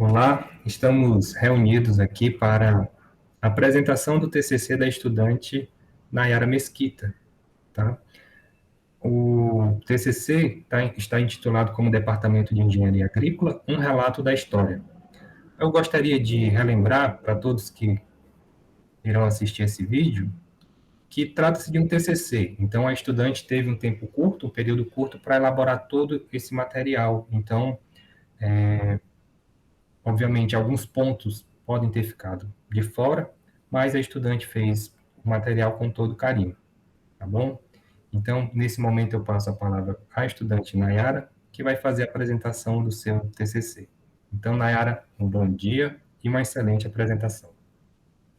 Olá, estamos reunidos aqui para a apresentação do TCC da estudante Nayara Mesquita, tá? O TCC está intitulado como Departamento de Engenharia Agrícola, um relato da história. Eu gostaria de relembrar para todos que irão assistir esse vídeo que trata-se de um TCC. Então, a estudante teve um tempo curto, um período curto, para elaborar todo esse material. Então, obviamente, alguns pontos podem ter ficado de fora, mas a estudante fez o material com todo carinho, tá bom? Então, nesse momento, eu passo a palavra à estudante Nayara, que vai fazer a apresentação do seu TCC. Então, Nayara, um bom dia e uma excelente apresentação.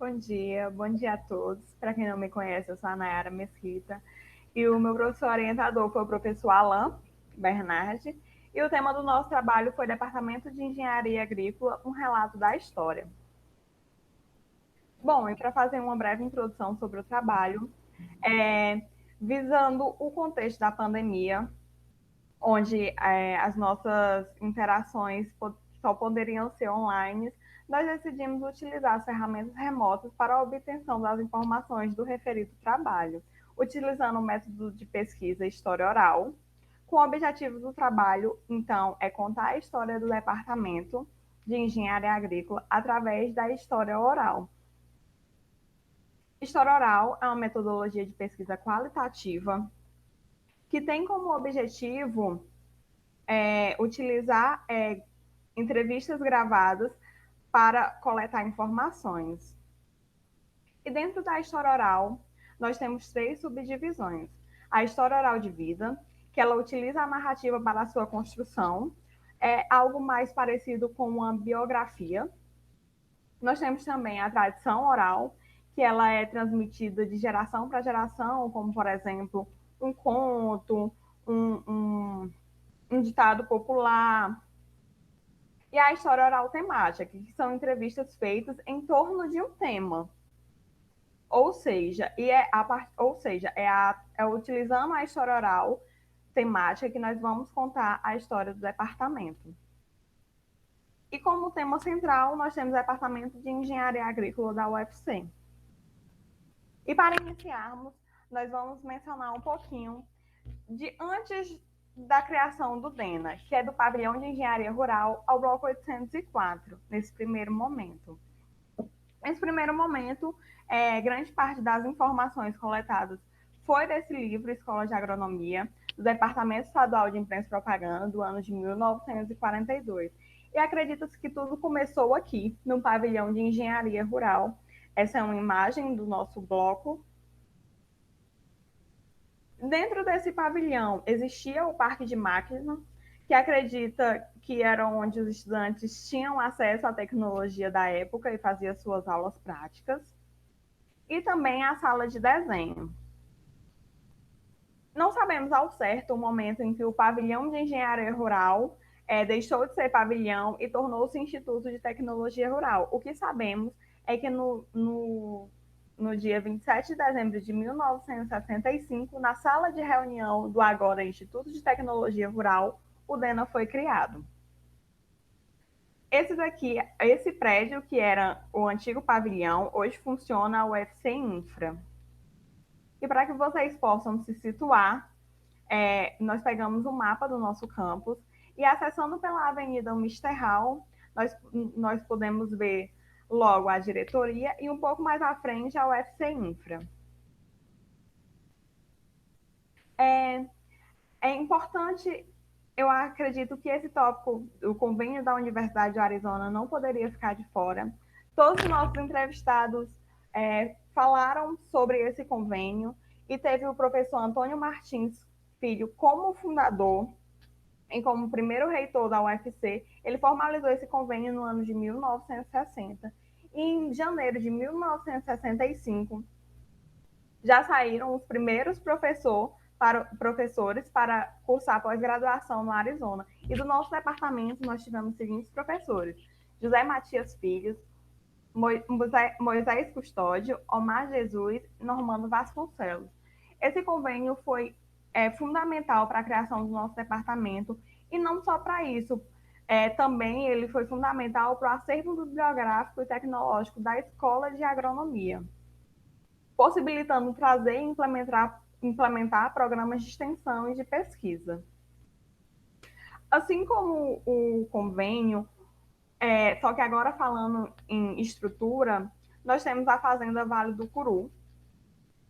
Bom dia a todos. Para quem não me conhece, eu sou a Nayara Mesquita e o meu professor orientador foi o professor Alain Bernardi. E o tema do nosso trabalho foi Departamento de Engenharia Agrícola, um relato da história. Bom, e para fazer uma breve introdução sobre o trabalho, visando o contexto da pandemia, onde as nossas interações só poderiam ser online, nós decidimos utilizar as ferramentas remotas para a obtenção das informações do referido trabalho, utilizando o método de pesquisa História Oral. Com o objetivo do trabalho, então, é contar a história do Departamento de Engenharia Agrícola através da história oral. História oral é uma metodologia de pesquisa qualitativa que tem como objetivo utilizar entrevistas gravadas para coletar informações. E dentro da história oral, nós temos 3 subdivisões. A história oral de vida, que ela utiliza a narrativa para a sua construção, é algo mais parecido com uma biografia. Nós temos também a tradição oral, que ela é transmitida de geração para geração, como, por exemplo, um conto, um ditado popular. E a história oral temática, que são entrevistas feitas em torno de um tema. Ou seja, é utilizando a história oral temática que nós vamos contar a história do departamento. E como tema central, nós temos o Departamento de Engenharia Agrícola da UFC. E para iniciarmos, nós vamos mencionar um pouquinho de antes da criação do DENA, que é do Pavilhão de Engenharia Rural ao Bloco 804, nesse primeiro momento. Nesse primeiro momento, grande parte das informações coletadas foi desse livro, Escola de Agronomia, do Departamento Estadual de Imprensa e Propaganda, do ano de 1942. E acredita-se que tudo começou aqui, no Pavilhão de Engenharia Rural. Essa é uma imagem do nosso bloco. Dentro desse pavilhão existia o Parque de Máquinas, que acredita que era onde os estudantes tinham acesso à tecnologia da época e faziam suas aulas práticas, e também a sala de desenho. Não sabemos ao certo o momento em que o pavilhão de engenharia rural deixou de ser pavilhão e tornou-se Instituto de Tecnologia Rural. O que sabemos é que no dia 27 de dezembro de 1965, na sala de reunião do agora Instituto de Tecnologia Rural, o DENA foi criado. Esse prédio, que era o antigo pavilhão, hoje funciona a UFC Infra. E para que vocês possam se situar, nós pegamos o mapa do nosso campus e, acessando pela Avenida Misterral, nós podemos ver logo a diretoria e um pouco mais à frente a UFC Infra. É importante, eu acredito que esse tópico, o convênio da Universidade de Arizona, não poderia ficar de fora. Todos os nossos entrevistados falaram sobre esse convênio e teve o professor Antônio Martins Filho como fundador e como primeiro reitor da UFC. Ele formalizou esse convênio no ano de 1960. E em janeiro de 1965, já saíram os primeiros professores para cursar pós-graduação no Arizona. E do nosso departamento, nós tivemos os seguintes professores: José Matias Filhos, Moisés Custódio, Omar Jesus e Normando Vasconcelos. Esse convênio foi fundamental para a criação do nosso departamento, e não só para isso. Também ele foi fundamental para o acervo bibliográfico e tecnológico da Escola de Agronomia, possibilitando trazer e implementar programas de extensão e de pesquisa. Assim como o convênio, só que agora falando em estrutura, nós temos a Fazenda Vale do Curu,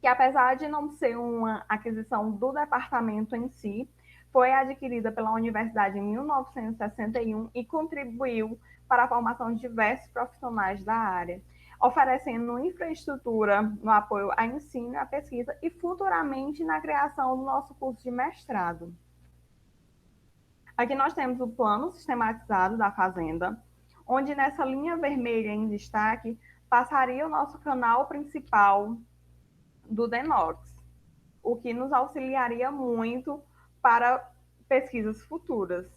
que apesar de não ser uma aquisição do departamento em si, foi adquirida pela universidade em 1961 e contribuiu para a formação de diversos profissionais da área, oferecendo infraestrutura no apoio ao ensino, à pesquisa e futuramente na criação do nosso curso de mestrado. Aqui nós temos o plano sistematizado da fazenda, onde nessa linha vermelha em destaque passaria o nosso canal principal do Denox, o que nos auxiliaria muito para pesquisas futuras.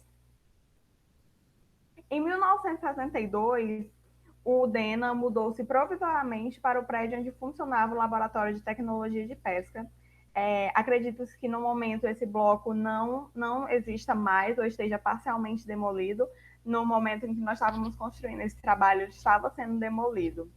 Em 1962, o DENA mudou-se provisoriamente para o prédio onde funcionava o Laboratório de Tecnologia de Pesca. Acredito-se que no momento esse bloco não exista mais ou esteja parcialmente demolido. No momento em que nós estávamos construindo esse trabalho, ele estava sendo demolido.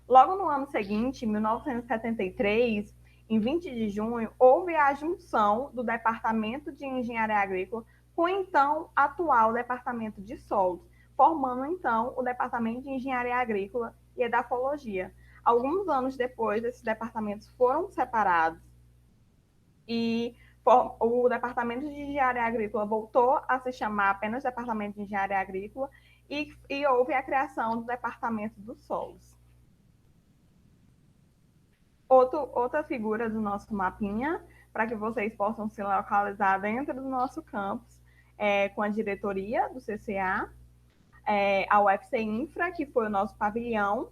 Logo no ano seguinte, em 1973, em 20 de junho, houve a junção do Departamento de Engenharia Agrícola com o então atual Departamento de Solos, formando então o Departamento de Engenharia Agrícola e Edafologia. Alguns anos depois, esses departamentos foram separados e o Departamento de Engenharia Agrícola voltou a se chamar apenas Departamento de Engenharia Agrícola e houve a criação do Departamento dos Solos. Outra figura do nosso mapinha, para que vocês possam se localizar dentro do nosso campus, com a diretoria do CCA, a UFC Infra, que foi o nosso pavilhão,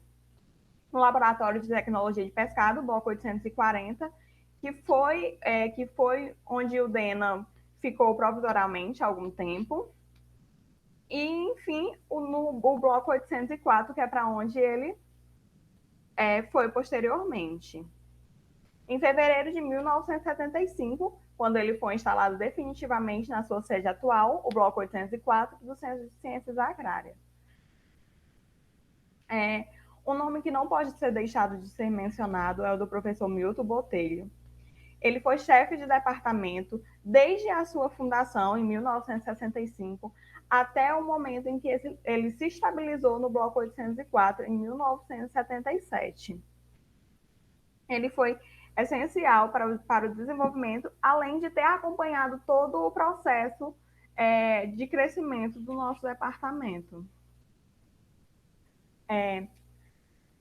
no Laboratório de Tecnologia de Pescado, bloco 840, que foi onde o DENA ficou provisoriamente há algum tempo. E, enfim, o bloco 804, que é para onde ele foi posteriormente. Em fevereiro de 1975, quando ele foi instalado definitivamente na sua sede atual, o bloco 804 do Centro de Ciências Agrárias. Um nome que não pode ser deixado de ser mencionado é o do professor Milton Botelho. Ele foi chefe de departamento desde a sua fundação, em 1965, até o momento em que ele se estabilizou no bloco 804, em 1977. Ele foi essencial para o desenvolvimento, além de ter acompanhado todo o processo de crescimento do nosso departamento.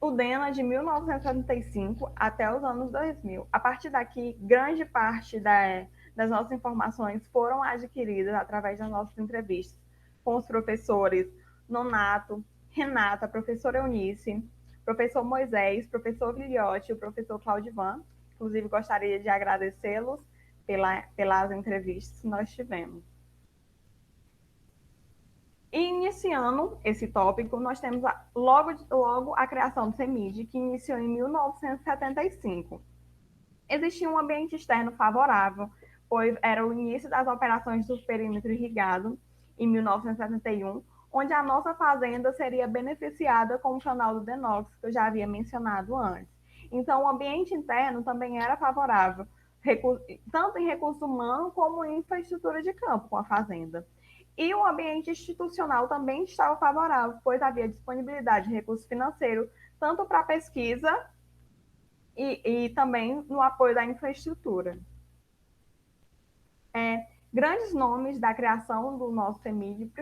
O DENA de 1975 até os anos 2000. A partir daqui, grande parte das nossas informações foram adquiridas através das nossas entrevistas com os professores Nonato, Renata, professora Eunice, professor Moisés, professor Vilhote e o professor Claudivan. Inclusive, gostaria de agradecê-los pelas entrevistas que nós tivemos. E iniciando esse tópico, nós temos logo a criação do CEMID, que iniciou em 1975. Existia um ambiente externo favorável, pois era o início das operações do perímetro irrigado, em 1971, onde a nossa fazenda seria beneficiada com o canal do Denox, que eu já havia mencionado antes. Então, o ambiente interno também era favorável, tanto em recurso humano como em infraestrutura de campo com a fazenda. E o ambiente institucional também estava favorável, pois havia disponibilidade de recurso financeiro, tanto para a pesquisa e também no apoio da infraestrutura. Grandes nomes da criação do nosso CEMID,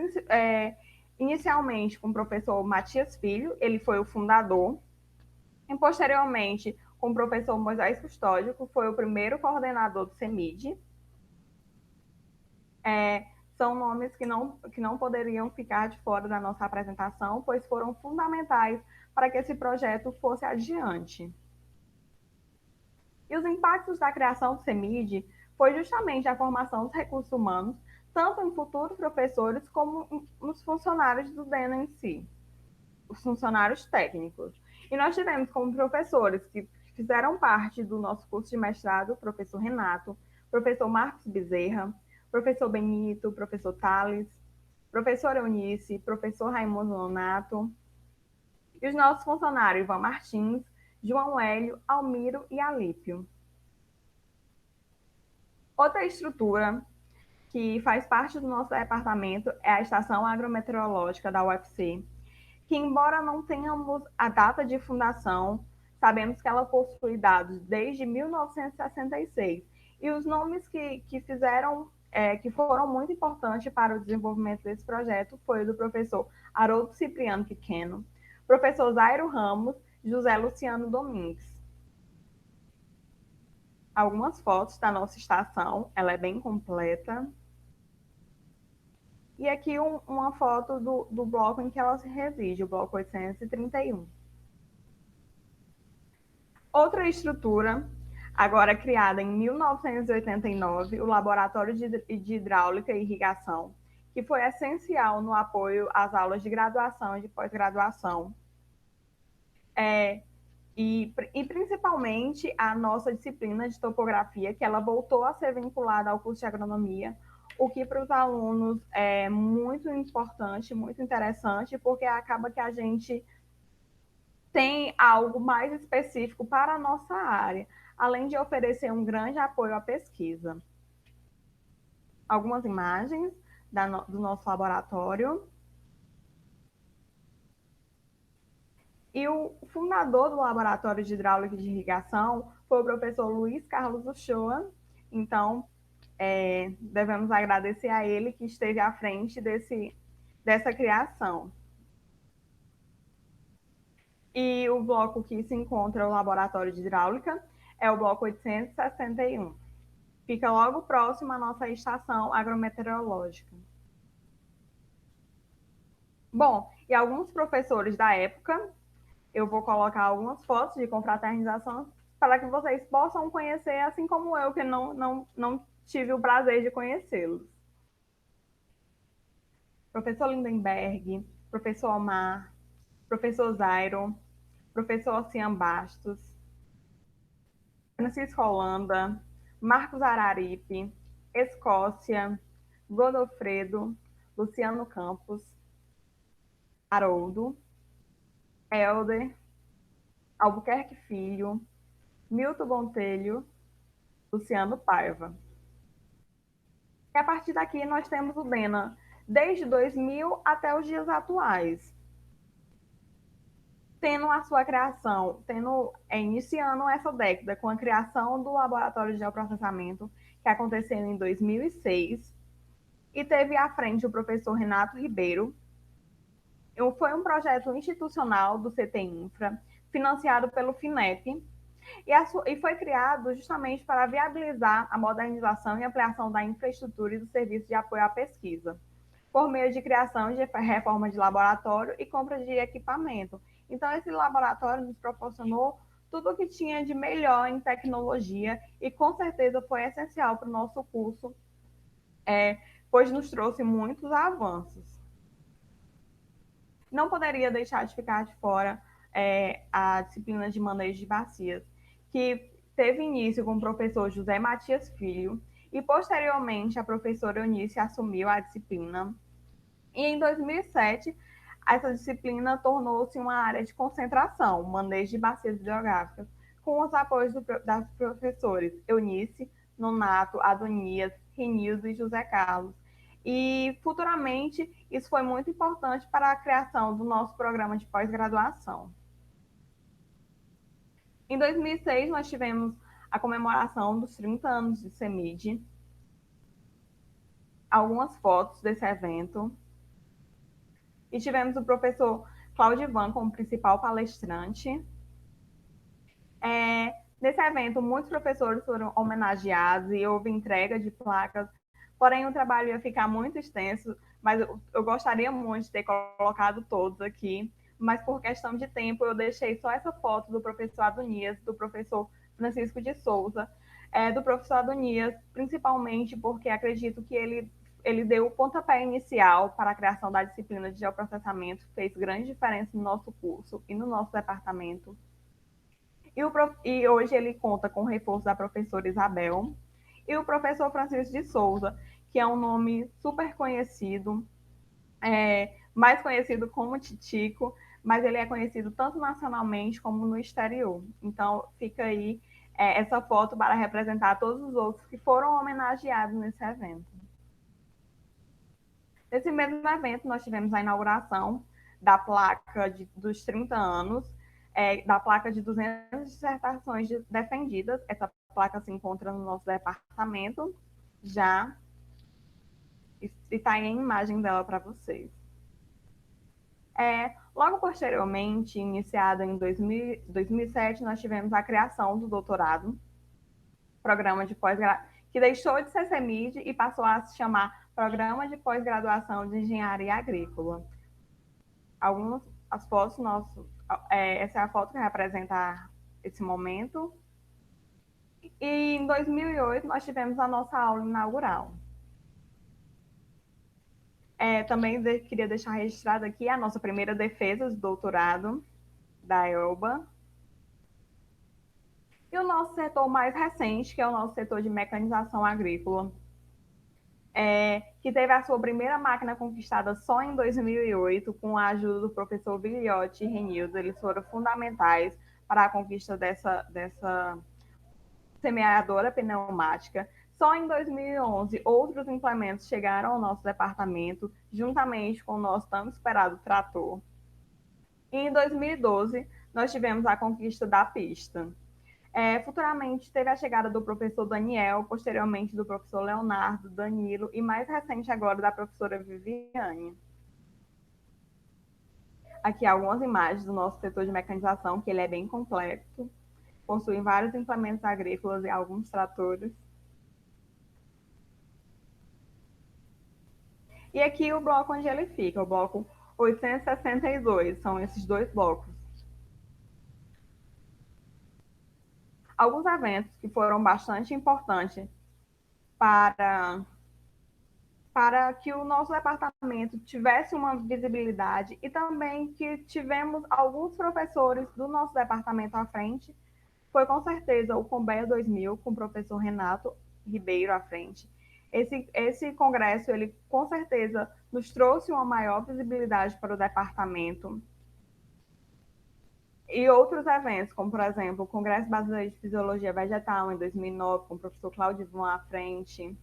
inicialmente com o professor Matias Filho, ele foi o fundador, e posteriormente com o professor Moisés Custódio, que foi o primeiro coordenador do CEMID. São nomes que não poderiam ficar de fora da nossa apresentação, pois foram fundamentais para que esse projeto fosse adiante. E os impactos da criação do CEMID foi justamente a formação dos recursos humanos, tanto em futuros professores como nos funcionários do DENA em si, os funcionários técnicos. E nós tivemos como professores que fizeram parte do nosso curso de mestrado, o professor Renato, o professor Marcos Bezerra, professor Benito, professor Thales, professor Eunice, professor Raimundo Nonato, e os nossos funcionários Ivan Martins, João Hélio, Almiro e Alípio. Outra estrutura que faz parte do nosso departamento é a Estação Agrometeorológica da UFC, que, embora não tenhamos a data de fundação, sabemos que ela possui dados desde 1966. E os nomes que fizeram, que foram muito importantes para o desenvolvimento desse projeto foi o do professor Haroldo Cipriano Pequeno, professor Zairo Ramos, José Luciano Domingues. Algumas fotos da nossa estação, ela é bem completa. E aqui uma foto do bloco em que ela se reside, o bloco 831. Outra estrutura, agora criada em 1989, o Laboratório de Hidráulica e Irrigação, que foi essencial no apoio às aulas de graduação e de pós-graduação. E principalmente a nossa disciplina de topografia, que ela voltou a ser vinculada ao curso de agronomia, o que para os alunos é muito importante, muito interessante, porque acaba que a gente tem algo mais específico para a nossa área, além de oferecer um grande apoio à pesquisa. Algumas imagens do nosso laboratório. E o fundador do Laboratório de Hidráulica e de Irrigação foi o professor Luiz Carlos Uchoa. Então, devemos agradecer a ele que esteve à frente dessa criação. E o bloco que se encontra o Laboratório de Hidráulica é o bloco 861. Fica logo próximo à nossa estação agrometeorológica. Bom, e alguns professores da época, eu vou colocar algumas fotos de confraternização para que vocês possam conhecer, assim como eu, que não tive o prazer de conhecê-los. Professor Lindenberg, professor Omar, professor Zairo, professor Ocean Bastos, Francisco Holanda, Marcos Araripe, Escócia, Godofredo, Luciano Campos, Haroldo, Helder, Albuquerque Filho, Milton Bontelho, Luciano Paiva. E a partir daqui nós temos o DENA desde 2000 até os dias atuais, tendo a sua criação, iniciando essa década com a criação do Laboratório de Geoprocessamento, que aconteceu em 2006, e teve à frente o professor Renato Ribeiro. Foi um projeto institucional do CT Infra, financiado pelo FINEP, e foi criado justamente para viabilizar a modernização e ampliação da infraestrutura e do serviço de apoio à pesquisa, por meio de criação de reforma de laboratório e compra de equipamento. Então, esse laboratório nos proporcionou tudo o que tinha de melhor em tecnologia e, com certeza, foi essencial para o nosso curso, pois nos trouxe muitos avanços. Não poderia deixar de ficar de fora a disciplina de manejo de bacias, que teve início com o professor José Matias Filho, e posteriormente a professora Eunice assumiu a disciplina. E em 2007, essa disciplina tornou-se uma área de concentração, manejo de bacias hidrográficas, com os apoios das professores Eunice, Nonato, Adonias, Renildo e José Carlos. E futuramente isso foi muito importante para a criação do nosso programa de pós-graduação. Em 2006, nós tivemos a comemoração dos 30 anos de CEMID, algumas fotos desse evento, e tivemos o professor Claudivan como principal palestrante. Nesse evento, muitos professores foram homenageados e houve entrega de placas, porém o trabalho ia ficar muito extenso, mas eu gostaria muito de ter colocado todos aqui, mas por questão de tempo eu deixei só essa foto do professor Adonias, do professor Francisco de Souza, do professor Adonias, principalmente porque acredito que ele deu o pontapé inicial para a criação da disciplina de geoprocessamento, fez grande diferença no nosso curso e no nosso departamento. E hoje ele conta com o reforço da professora Isabel e o professor Francisco de Souza, que é um nome super conhecido, mais conhecido como Titico, mas ele é conhecido tanto nacionalmente como no exterior. Então, fica aí essa foto para representar todos os outros que foram homenageados nesse evento. Nesse mesmo evento, nós tivemos a inauguração da placa dos 30 anos, da placa de 200 dissertações defendidas. Essa placa se encontra no nosso departamento, já, e está aí a imagem dela para vocês. Logo posteriormente, iniciado em 2007, nós tivemos a criação do doutorado, programa de pós-graduação, que deixou de ser CEMID e passou a se chamar Programa de Pós-Graduação de Engenharia Agrícola. As fotos essa é a foto que representa esse momento. E em 2008 nós tivemos a nossa aula inaugural. Também queria deixar registrado aqui a nossa primeira defesa de doutorado da ELBA. E o nosso setor mais recente, que é o nosso setor de mecanização agrícola, que teve a sua primeira máquina conquistada só em 2008, com a ajuda do professor Vilhote e Renildo. Eles foram fundamentais para a conquista dessa semeadora pneumática. Só em 2011, outros implementos chegaram ao nosso departamento, juntamente com o nosso tão esperado trator. E em 2012, nós tivemos a conquista da pista. Futuramente, teve a chegada do professor Daniel, posteriormente do professor Leonardo, Danilo, e mais recente agora da professora Viviane. Aqui algumas imagens do nosso setor de mecanização, que ele é bem completo, possui vários implementos agrícolas e alguns tratores. E aqui o bloco onde ele fica, o bloco 862, são esses dois blocos. Alguns eventos que foram bastante importantes para que o nosso departamento tivesse uma visibilidade e também que tivemos alguns professores do nosso departamento à frente, foi com certeza o Combeia 2000, com o professor Renato Ribeiro à frente. Esse congresso, ele com certeza nos trouxe uma maior visibilidade para o departamento. E outros eventos, como por exemplo, o Congresso Brasileiro de Fisiologia Vegetal, em 2009, com o professor Cláudio Ivan à frente.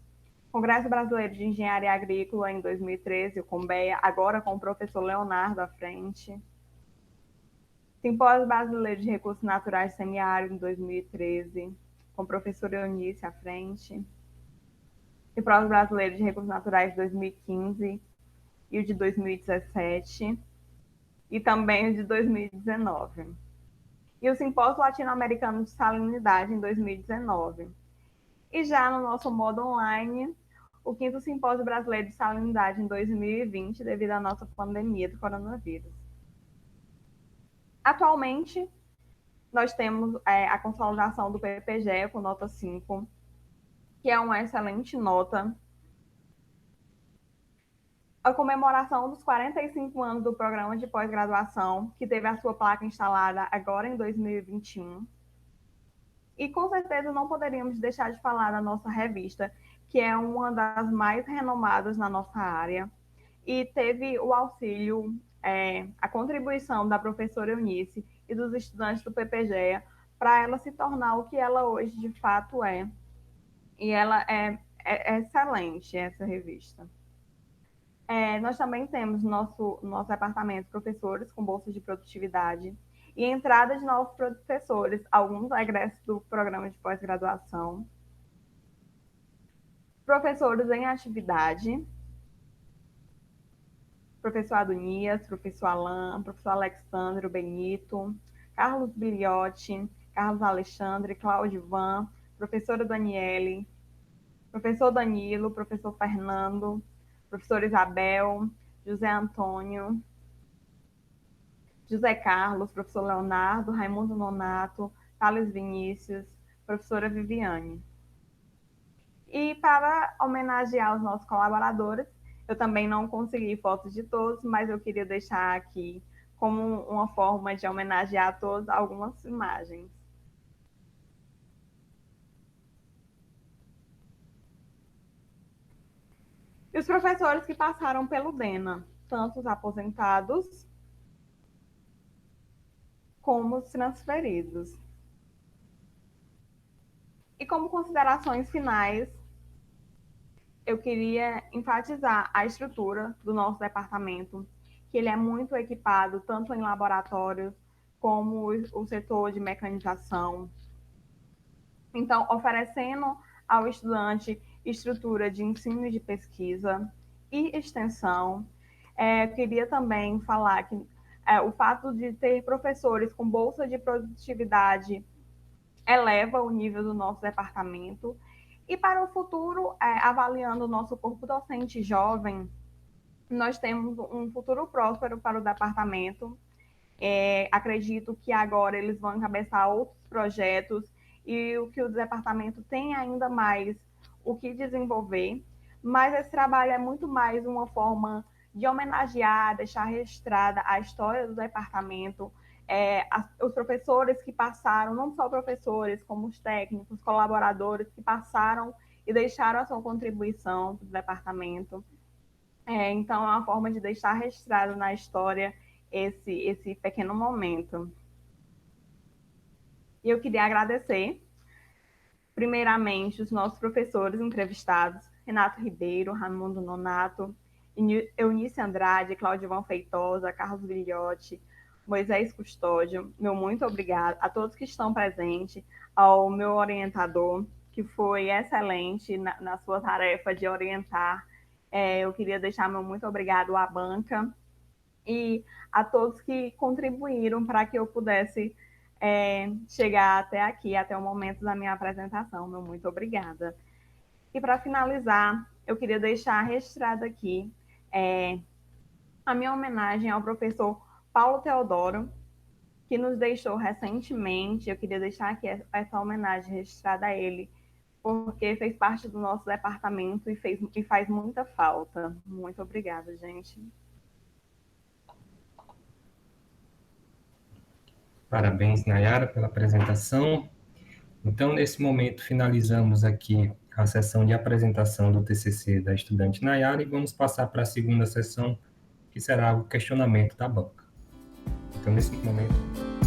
Congresso Brasileiro de Engenharia Agrícola, em 2013, o Combeia, agora com o professor Leonardo à frente. Simpósio Brasileiro de Recursos Naturais Semiárido, em 2013, com o professor Eunice à frente. Simpósio Brasileiro de Recursos Naturais, de 2015, e o de 2017, e também o de 2019. E o Simpósio Latino-Americano de Salinidade, em 2019. E já no nosso modo online, o 5º Simpósio Brasileiro de Salinidade em 2020, devido à nossa pandemia do coronavírus. Atualmente, nós temos a consolidação do PPGE com nota 5, que é uma excelente nota. A comemoração dos 45 anos do programa de pós-graduação, que teve a sua placa instalada agora em 2021. E com certeza não poderíamos deixar de falar da nossa revista, que é uma das mais renomadas na nossa área, e teve o auxílio, a contribuição da professora Eunice e dos estudantes do PPGEA para ela se tornar o que ela hoje de fato é. E ela é excelente, essa revista. Nós também temos no nosso departamento professores com bolsas de produtividade e entrada de novos professores, alguns egressos do programa de pós-graduação, professores em atividade, professor Adonias, professor Alain, professor Alexandre Benito, Carlos Biliotti, Carlos Alexandre, Cláudio Ivan, professora Daniele, professor Danilo, professor Fernando, professor Isabel, José Antônio, José Carlos, professor Leonardo, Raimundo Nonato, Thales Vinícius, professora Viviane. E para homenagear os nossos colaboradores, eu também não consegui fotos de todos, mas eu queria deixar aqui, como uma forma de homenagear a todos, algumas imagens. E os professores que passaram pelo DENA, tanto os aposentados como os transferidos. E como considerações finais, eu queria enfatizar a estrutura do nosso departamento, que ele é muito equipado tanto em laboratórios como o setor de mecanização. Então, oferecendo ao estudante estrutura de ensino e de pesquisa e extensão. Eu queria também falar que o fato de ter professores com bolsa de produtividade eleva o nível do nosso departamento. E para o futuro, avaliando o nosso corpo docente jovem, nós temos um futuro próspero para o departamento. Acredito que agora eles vão encabeçar outros projetos e o que o departamento tem ainda mais o que desenvolver, mas esse trabalho é muito mais uma forma de homenagear, deixar registrada a história do departamento, os professores que passaram, não só professores, como os técnicos, colaboradores que passaram e deixaram a sua contribuição para o departamento. Então, é uma forma de deixar registrado na história esse pequeno momento. E eu queria agradecer, primeiramente, os nossos professores entrevistados, Renato Ribeiro, Raimundo Nonato, Eunice Andrade, Claudivan Feitosa, Carlos Vilhote, Moisés Custódio. Meu muito obrigado a todos que estão presentes, ao meu orientador, que foi excelente na sua tarefa de orientar. Eu queria deixar meu muito obrigado à banca e a todos que contribuíram para que eu pudesse chegar até aqui, até o momento da minha apresentação. Meu muito obrigada. E para finalizar, eu queria deixar registrado aqui a minha homenagem ao professor Paulo Teodoro, que nos deixou recentemente. Eu queria deixar aqui essa homenagem registrada a ele, porque fez parte do nosso departamento e faz muita falta. Muito obrigada, gente. Parabéns, Nayara, pela apresentação. Então, nesse momento, finalizamos aqui a sessão de apresentação do TCC da estudante Nayara e vamos passar para a segunda sessão, que será o questionamento da banca. Então, nesse momento...